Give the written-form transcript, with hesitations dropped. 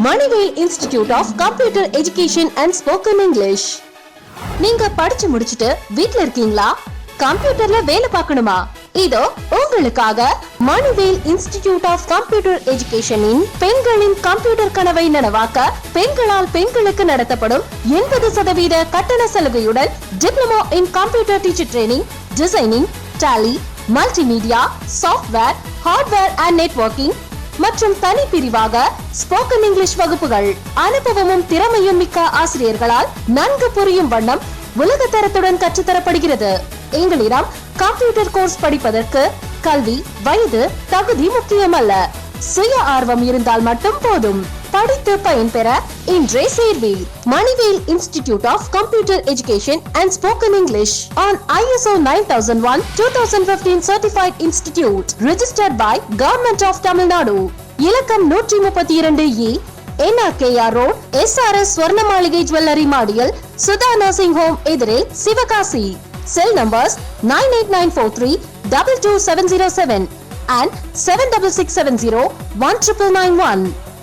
Manivel institute of computer education and spoken English. நீங்க படிச்சு முடிச்சிட்டு வீட்ல இருக்கீங்களா? கம்ப்யூட்டர்ல வேலை பார்க்கணுமா? இதோ உங்களுக்காக மணிவேல் இன்ஸ்டிடியூட் ஆஃப் கம்ப்யூட்டர் எஜுகேஷனின் பெண்களின் கம்ப்யூட்டர் கனவை நனவாக்க பெண்களால் பெண்களுக்கு நடத்தப்படும் 80% கட்டண சலுகையுடன் diploma in computer teacher training, designing, Tally, multimedia, software, hardware and networking மற்றும் தனி பிரிவாக ஸ்போக்கன் இங்கிலீஷ் வகுப்புகள். அனுபவமும் திறமையும் மிக்க ஆசிரியர்களால் நன்கு புரியும் வண்ணம் உலக தரத்துடன் கற்றுத்தரப்படுகிறது. எங்களிடம் கம்ப்யூட்டர் கோர்ஸ் படிப்பதற்கு கல்வி, வயது, தகுதி முக்கியமல்ல. சுய ஆர்வம் இருந்தால் மட்டும் போதும். படித்து பயன்பெற இன்றே சேர்வீர். Manivel institute of computer education and spoken English on ISO 9001:2015 certified institute registered by Government of Tamil Nadu. இலக்கம் 132E, NRKR Road, SRS Swarnamaligai jewellery மாடியில், சுதா நர்சிங் ஹோம் எதிரே, சிவகாசி. Cell numbers 98943 22707 and 76670 1991.